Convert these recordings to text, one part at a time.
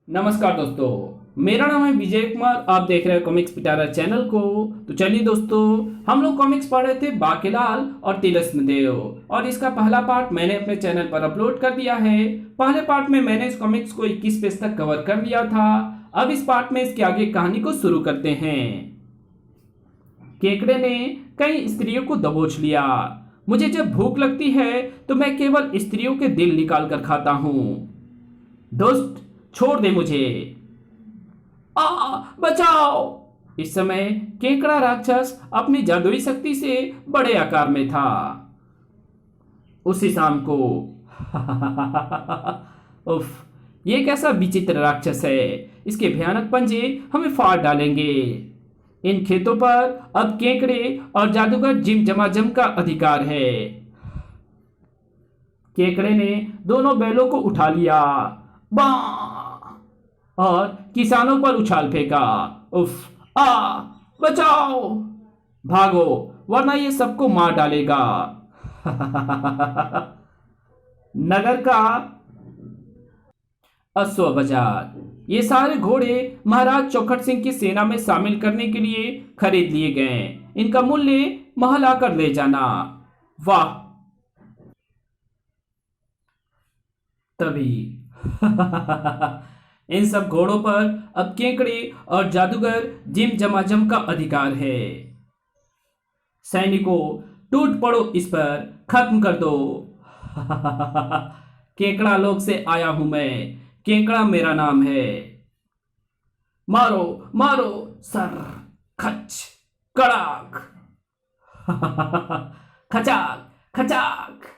नमस्कार दोस्तों, मेरा नाम है विजय कुमार। आप देख रहे हैं कॉमिक्स पिटारा चैनल को। तो चलिए दोस्तों, हम लोग कॉमिक्स पढ़ रहे थे बाकीलाल और तिलस्म देव, और इसका पहला पार्ट मैंने अपने चैनल पर अपलोड कर दिया है। पहले पार्ट में मैंने इस कॉमिक्स को 21 पेज तक कवर कर लिया था। अब इस पार्ट में इसके आगे कहानी को शुरू करते हैं। केकड़े ने कई स्त्रियों को दबोच लिया। मुझे जब भूख लगती है तो मैं केवल स्त्रियों के दिल निकाल कर खाता हूँ। दोस्त, छोड़ दे मुझे। बचाओ। इस समय केकड़ा राक्षस अपनी जादुई शक्ति से बड़े आकार में था। उसी शाम को उफ, ये कैसा विचित्र राक्षस है। इसके भयानक पंजे हमें फाड़ डालेंगे। इन खेतों पर अब केकड़े और जादूगर जिम जमाजम का अधिकार है। केकड़े ने दोनों बैलों को उठा लिया और किसानों पर उछाल फेंका। उफ, बचाओ, भागो वरना ये सबको मार डालेगा। नगर का अश्व बाजार। ये सारे घोड़े महाराज चौखट सिंह की सेना में शामिल करने के लिए खरीद लिए गए। इनका मूल्य महल आकर ले जाना। वाह। तभी इन सब घोड़ों पर अब केकड़े और जादूगर जिम जमाजम का अधिकार है। सैनिकों, टूट पड़ो, इस पर खत्म कर दो। केकड़ा लोक से आया हूं मैं, केकड़ा मेरा नाम है। मारो मारो, सर खच कड़ाक। खचाक खचाक।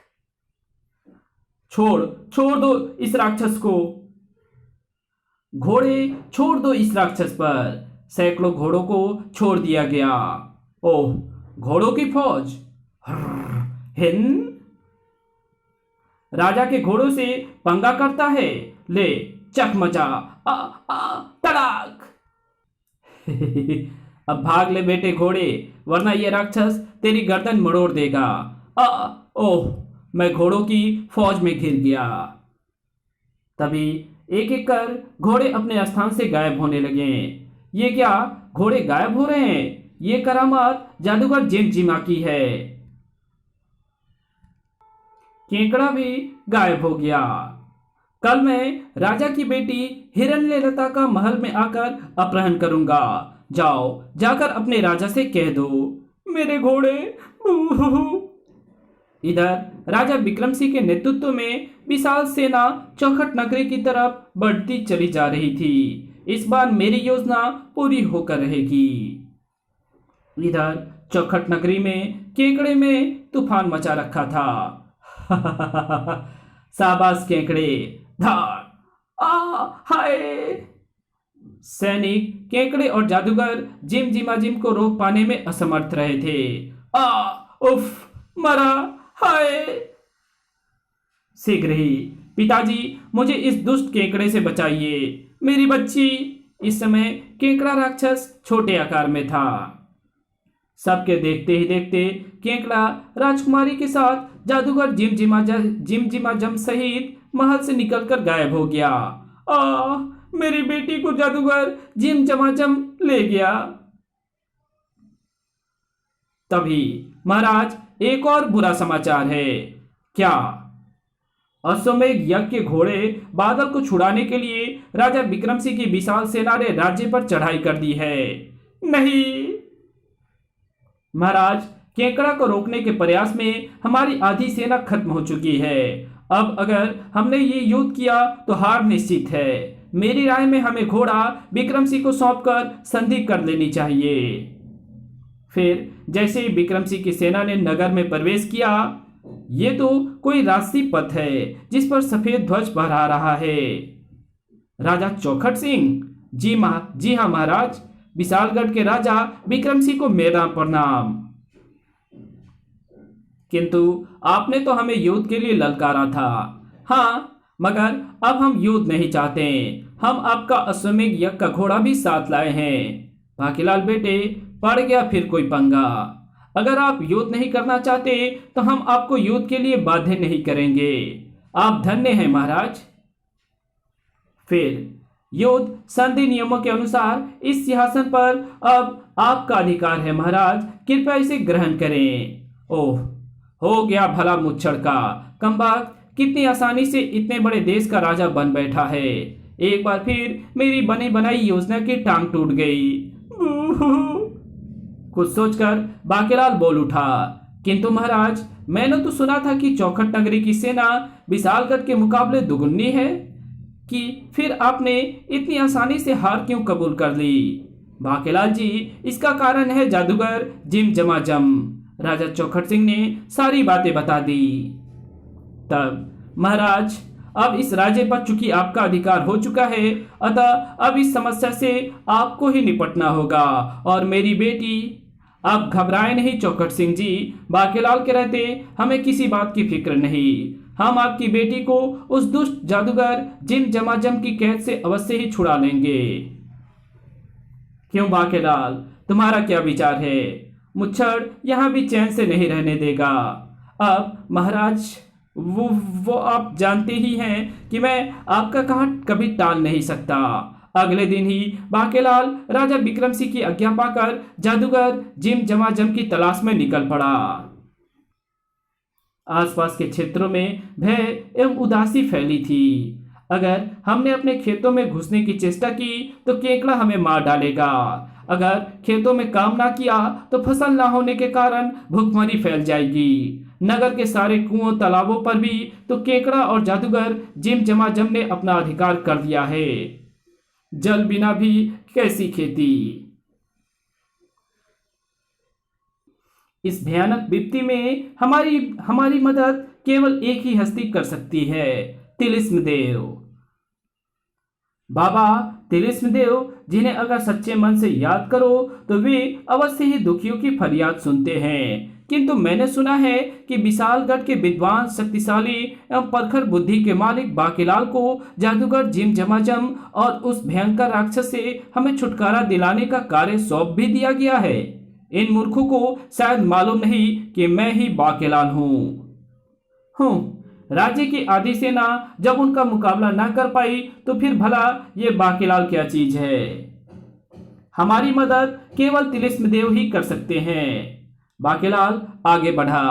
छोड़ छोड़ दो इस राक्षस को। घोड़े छोड़ दो इस राक्षस पर। सैकड़ों घोड़ों को छोड़ दिया गया। ओह, घोड़ों की फौज। हिन राजा के घोड़ों से पंगा करता है। ले चकमचा। तड़ाक। अब भाग ले बेटे घोड़े, वरना यह राक्षस तेरी गर्दन मरोड़ देगा। ओह, मैं घोड़ों की फौज में घिर गया। तभी एक एक कर घोड़े अपने स्थान से गायब होने लगे। ये क्या, घोड़े गायब हो रहे हैं? ये करामात जादूगर जिम जिमा की है। केकड़ा भी गायब हो गया। कल मैं राजा की बेटी हिरण्यलता का महल में आकर अपहरण करूंगा। जाओ, जाकर अपने राजा से कह दो, मेरे घोड़े। इधर राजा विक्रम सिंह के नेतृत्व में विशाल सेना चौखट नगरी की तरफ बढ़ती चली जा रही थी। इस बार मेरी योजना पूरी होकर रहेगी। इधर चौखट नगरी में केकड़े में तूफान मचा रखा था। शाबाश केकड़े, धार। हाय। सैनिक केकड़े और जादूगर जिम जिमाजिम को रोक पाने में असमर्थ रहे थे। उफ, मरा। हाय। शीघ्र ही पिताजी, मुझे इस दुष्ट केकड़े से बचाइए, मेरी बच्ची। इस समय केकड़ा राक्षस छोटे आकार में था। सबके देखते ही देखते केकड़ा राजकुमारी के साथ जादूगर जिम जिमाजम सहित महल से निकलकर गायब हो गया। मेरी बेटी को जादूगर जिम जमाजम ले गया। तभी महाराज, एक और बुरा समाचार है। क्या? अश्वमेध यज्ञ के घोड़े बादल को छुड़ाने के लिए राजा विक्रम सिंह की विशाल सेना ने राज्य पर चढ़ाई कर दी है। नहीं महाराज, केकड़ा को रोकने के प्रयास में हमारी आधी सेना खत्म हो चुकी है। अब अगर हमने ये युद्ध किया तो हार निश्चित है। मेरी राय में हमें घोड़ा विक्रम सिंह को सौंपकर संधि कर लेनी चाहिए। फिर जैसे ही विक्रम सिंह की सेना ने नगर में प्रवेश किया, ये तो कोई राष्ट्रीय पथ है जिस पर सफेद ध्वज फहरा रहा है। राजा चौखट सिंह? जी हाँ महाराज, विशालगढ़ के राजा विक्रम सिंह को मेरा प्रणाम। किंतु आपने तो हमें युद्ध के लिए ललकारा था। हाँ, मगर अब हम युद्ध नहीं चाहते। हम आपका अश्वमेध यज्ञ का घोड़ा भी साथ लाए हैं। बाकीलाल बेटे, पड़ गया फिर कोई पंगा। अगर आप युद्ध नहीं करना चाहते तो हम आपको युद्ध के लिए बाध्य नहीं करेंगे। आप धन्य हैं महाराज। फिर युद्ध संधि नियमों के अनुसार इस सिंहासन पर अब आपका अधिकार है महाराज, कृपया इसे ग्रहण करें। ओह, हो गया भला मुच्छड़ का कमबख्त, कितनी आसानी से इतने बड़े देश का राजा बन बैठा है। एक बार फिर मेरी बनी बनाई योजना की टांग टूट गई। कुछ सोचकर बाकेलाल बोल उठा, किंतु महाराज, मैंने तो सुना था कि चौखट नगरी की सेना विशालगढ़ के मुकाबले दुगुनी है, कि फिर आपने इतनी आसानी से हार क्यों कबूल कर ली? बाकेलाल जी, इसका कारण है जादूगर जिम जमाजम। राजा चौखट सिंह ने सारी बातें बता दी। तब महाराज, अब इस राज्य पर चूंकि आपका अधिकार हो चुका है, अतः अब इस समस्या से आपको ही निपटना होगा। और मेरी बेटी, आप घबराए नहीं चौखट सिंह जी, बाकेलाल के रहते हमें किसी बात की फिक्र नहीं। हम आपकी बेटी को उस दुष्ट जादूगर जिम जमाजम की कैद से अवश्य ही छुड़ा लेंगे। क्यों बाकेलाल, तुम्हारा क्या विचार है? मुच्छड़ यहाँ भी चैन से नहीं रहने देगा। अब महाराज, वो आप जानते ही हैं कि मैं आपका कहा कभी टाल नहीं सकता। अगले दिन ही बाकेलाल राजा विक्रम सिंह की आज्ञा पाकर जादूगर जिम जमाजम की तलाश में निकल पड़ा। आसपास के क्षेत्रों में भय एवं उदासी फैली थी। अगर हमने अपने खेतों में घुसने की चेष्टा की तो केकड़ा हमें मार डालेगा। अगर खेतों में काम ना किया तो फसल ना होने के कारण भूखमरी फैल जाएगी। नगर के सारे कुओं तालाबों पर भी तो केकड़ा और जादूगर जिम जमाजम ने अपना अधिकार कर दिया है। जल बिना भी कैसी खेती। इस भयानक विपत्ति में हमारी मदद केवल एक ही हस्ती कर सकती है, तिलिस्म देव। बाबा तिलिस्म देव, जिन्हें अगर सच्चे मन से याद करो तो वे अवश्य ही दुखियों की फरियाद सुनते हैं। किंतु मैंने सुना है कि विशालगढ़ के विद्वान, शक्तिशाली एवं प्रखर बुद्धि के मालिक बाकेलाल को जादूगर जिम जमाजम और उस भयंकर राक्षस से हमें छुटकारा दिलाने का कार्य सौंप भी दिया गया है। इन मूर्खों को शायद मालूम नहीं कि मैं ही बाकेलाल हूँ। राज्य की आधी सेना जब उनका मुकाबला ना कर पाई तो फिर भला ये बाकेलाल क्या चीज है? हमारी मदद केवल तिलिस्म देव ही कर सकते हैं। बाकेलाल आगे बढ़ा।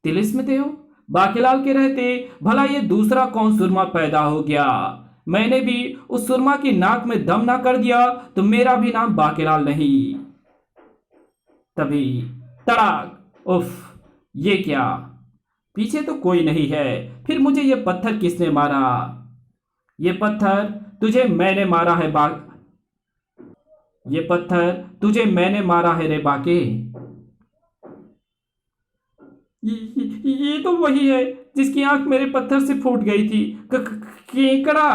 तिलिस्म देव? बाकेलाल के रहते भला ये दूसरा कौन सुरमा पैदा हो गया? मैंने भी उस सुरमा की नाक में दम ना कर दिया तो मेरा भी नाम बाकेलाल नहीं। तभी तड़ाक! उफ, ये क्या? पीछे तो कोई नहीं है, फिर मुझे ये पत्थर किसने मारा? ये पत्थर तुझे मैंने मारा है ये पत्थर तुझे मैंने मारा है रे बाके। ये तो वही है जिसकी आंख मेरे पत्थर से फूट गई थी, केकड़ा।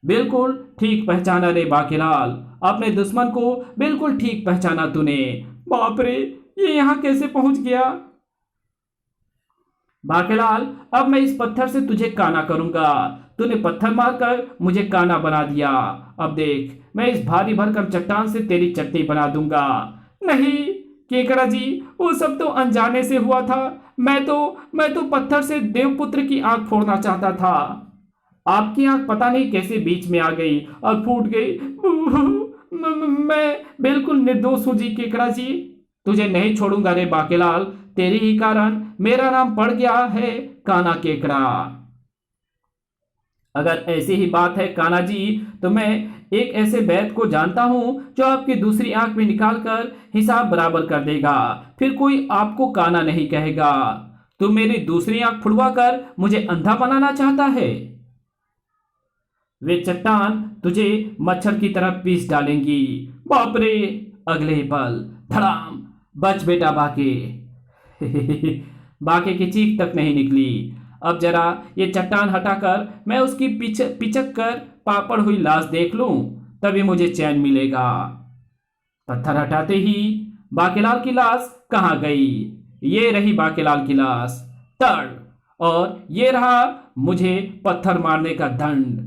बिल्कुल ठीक पहचाना रे बाकेलाल, अपने दुश्मन को बिल्कुल ठीक पहचाना तूने। बाप रे, ये यहाँ कैसे पहुंच गया? बाकेलाल, अब मैं इस पत्थर से तुझे काना करूंगा। तूने पत्थर मारकर मुझे काना बना दिया। अब देख, मैं इस भारी भरकम चट्टान से तेरी चटनी बना दूंगा। नहीं केकड़ा जी, वो सब तो अनजाने से हुआ था। मैं तो पत्थर से देवपुत्र की आंख फोड़ना चाहता था। आपकी आंख पता नहीं कैसे बीच में आ गई और फूट गई। मैं बिल्कुल निर्दोष हूं जी केकड़ा जी। तुझे नहीं छोड़ूंगा रे बाकेलाल, तेरे ही कारण मेरा नाम पड़ गया है काना केकड़ा। अगर ऐसी ही बात है काना जी, तो मैं एक ऐसे वैद्य को जानता हूं जो आपकी दूसरी आंख में निकालकर हिसाब बराबर कर देगा। फिर कोई आपको काना नहीं कहेगा। तू मेरी दूसरी आंख फुड़वा कर मुझे अंधा बनाना चाहता है। वे चट्टान तुझे मच्छर की तरह पीस डालेंगी। बाप रे! अगले ही पल धड़ाम! बच बेटा बाके। बाके की चीख तक नहीं निकली। अब जरा ये चट्टान हटाकर मैं उसकी पिचक कर पापड़ हुई लाश देख लूं, तभी मुझे चैन मिलेगा। पत्थर हटाते ही बाकेलाल की लाश कहाँ गई? ये रही बाकेलाल की लाश। तड़! और ये रहा मुझे पत्थर मारने का दंड।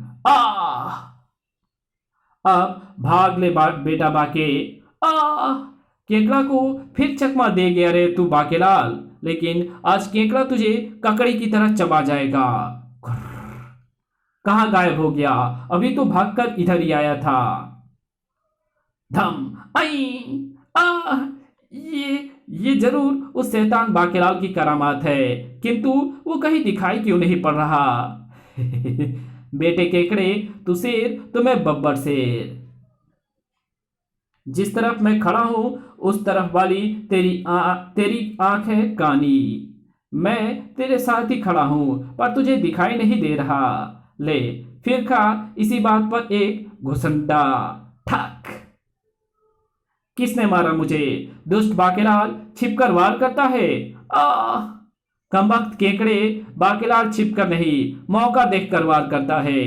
अब भाग ले बेटा बाके। केकड़ा को फिर चकमा दे गया रे तू बाकेलाल, लेकिन आज केकड़ा तुझे ककड़ी की तरह चबा जाएगा। कहाँ गायब हो गया? अभी तो भागकर इधर ही आया था। धम आई आ ये जरूर उस शैतान बाकेलाल की करामात है, किंतु वो कहीं दिखाई क्यों नहीं पड़ रहा? बेटे केकड़े, तू शेर तो मैं बब्बर शेर। जिस तरफ मैं खड़ा हूं उस तरफ वाली तेरी आंख है कानी। मैं तेरे साथ ही खड़ा हूं पर तुझे दिखाई नहीं दे रहा। ले फिर खा इसी बात पर एक घुसंडा। ठक। किसने मारा मुझे? दुष्ट बाकेलाल छिपकर वार करता है। आ कमबख्त केकड़े, बाकेलाल छिपकर नहीं मौका देखकर वार करता है।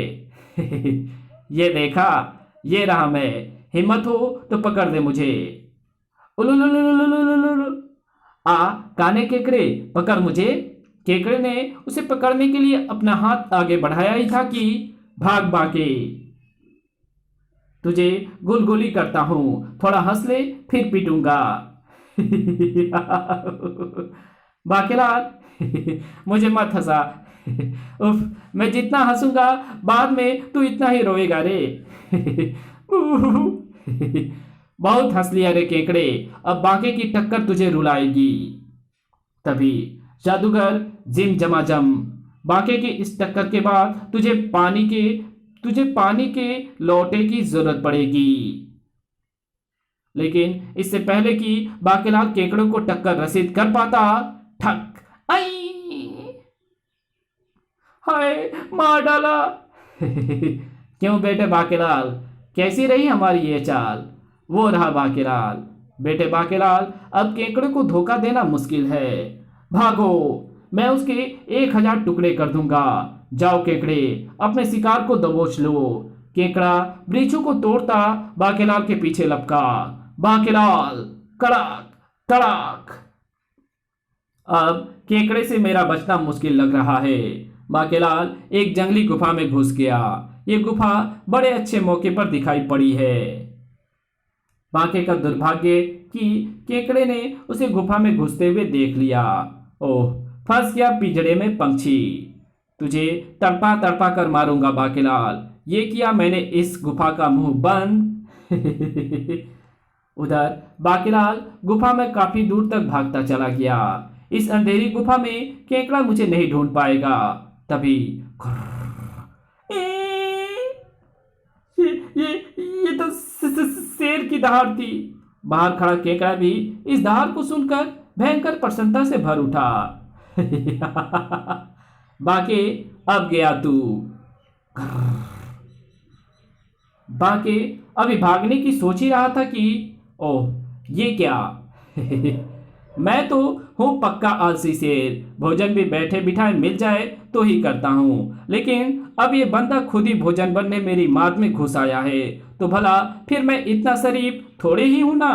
ये देखा, ये रहा मैं। हिम्मत हो तो पकड़ दे मुझे। उलुलुलुलुलुलुलुलु। आ काने केकड़े, पकड़ मुझे। केकड़े ने उसे पकड़ने के लिए अपना हाथ आगे बढ़ाया ही था कि भाग बाके, तुझे गुलगुली करता हूं, थोड़ा हंस ले फिर पीटूंगा। बाकेलाल, मुझे मत हंसा। उफ, मैं जितना हंसूंगा बाद में तू इतना ही रोएगा रे। बहुत हंस लिया रे केकड़े, अब बाके की टक्कर तुझे रुलाएगी। तभी जादूगर जिम जमाजम, बाके की इस टक्कर के बाद तुझे पानी के लोटे की जरूरत पड़ेगी। लेकिन इससे पहले कि बाकेलाल केकड़ों को टक्कर रसीद कर पाता, ठक आई, हाय मार डाला। क्यों बेटे बाकेलाल, कैसी रही हमारी ये चाल? वो रहा बाकेलाल। बेटे बाकेलाल, अब केकड़े को धोखा देना मुश्किल है। भागो, मैं उसके 1000 टुकड़े कर दूंगा। जाओ केकड़े, अपने शिकार को दबोच लो। केकड़ा वृक्षों को तोड़ता बाकेलाल के पीछे लपका। बाकेलाल, कड़ाक कड़ाक। अब केकड़े से मेरा बचना मुश्किल लग रहा है। बाकेलाल एक जंगली गुफा में घुस गया। ये गुफा बड़े अच्छे मौके पर दिखाई पड़ी है। बाके का दुर्भाग्य कि केकड़े ने उसे गुफा में घुसते हुए देख लिया। ओह, फंस गया पिंजड़े में पंछी। तुझे तड़पा तड़पा कर मारूंगा बाकेलाल। ये किया मैंने इस गुफा का मुंह बंद। उधर बाकेलाल गुफा में काफी दूर तक भागता चला गया। इस अंधेरी गुफा में केकड़ा मुझे नहीं ढूंढ पाएगा। तभी ये तो शेर की दहाड़ थी। बाहर खड़ा केकड़ा भी इस दहाड़ को सुनकर भयंकर प्रसन्नता से भर उठा। बाके, अब गया तू। बाके अभी भागने की सोच ही रहा था कि ओह, ये क्या? मैं तो हूं पक्का आलसी शेर। भोजन भी बैठे बिठाए मिल जाए तो ही करता हूं, लेकिन अब ये बंदा खुद ही भोजन बनने मेरी माद में घुस आया है, तो भला फिर मैं इतना शरीफ थोड़े ही हूं ना।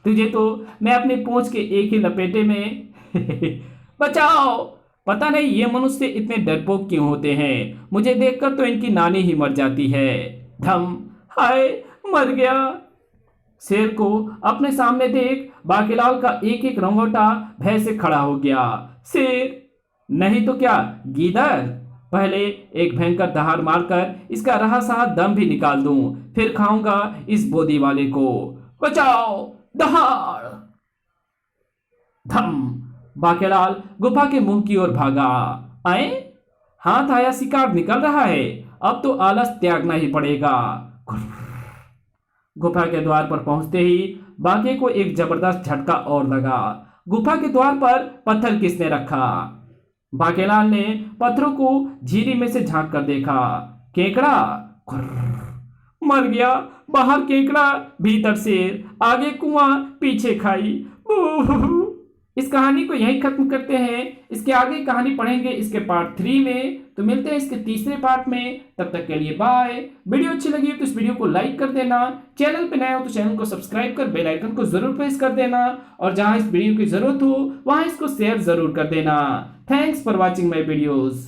तुझे तो मैं अपनी पूंछ के एक ही लपेटे में बचाओ। पता नहीं ये मनुष्य इतने डरपोक क्यों होते हैं। मुझे देखकर तो इनकी नानी ही मर जाती है। धम, हाय, मर गया। शेर को अपने सामने देख बाकेलाल का एक एक रंगोटा भय से खड़ा हो गया। शेर नहीं तो क्या गीदड़। पहले एक भयंकर दहाड़ मारकर इसका रहा सहा दम भी निकाल दूं, फिर खाऊंगा इस बोदी वाले को। बचाओ, दहाड़। धम, बाकेलाल गुफा के मुंह की ओर भागा। आए, हाथ आया शिकार निकल रहा है। अब तो आलस त्यागना ही पड़ेगा। गुफा के द्वार पर पहुंचते ही बाके को एक जबरदस्त झटका और लगा। गुफा के द्वार पर पत्थर किसने रखा? बाकेलाल ने पत्थरों को झीरी में से झांक कर देखा। केकड़ा मर गया। बाहर केकड़ा, भीतर शेर, आगे कुआं, पीछे खाई। इस कहानी को यहीं खत्म करते हैं। इसके आगे कहानी पढ़ेंगे इसके पार्ट 3 में। तो मिलते हैं इसके तीसरे पार्ट में। तब तक के लिए बाय। वीडियो अच्छी लगी तो इस वीडियो को लाइक कर देना। चैनल पे नया हो तो चैनल को सब्सक्राइब कर बेल आइकन को जरूर प्रेस कर देना। और जहां इस वीडियो की जरूरत हो वहां इसको शेयर जरूर कर देना। Thanks for watching my videos.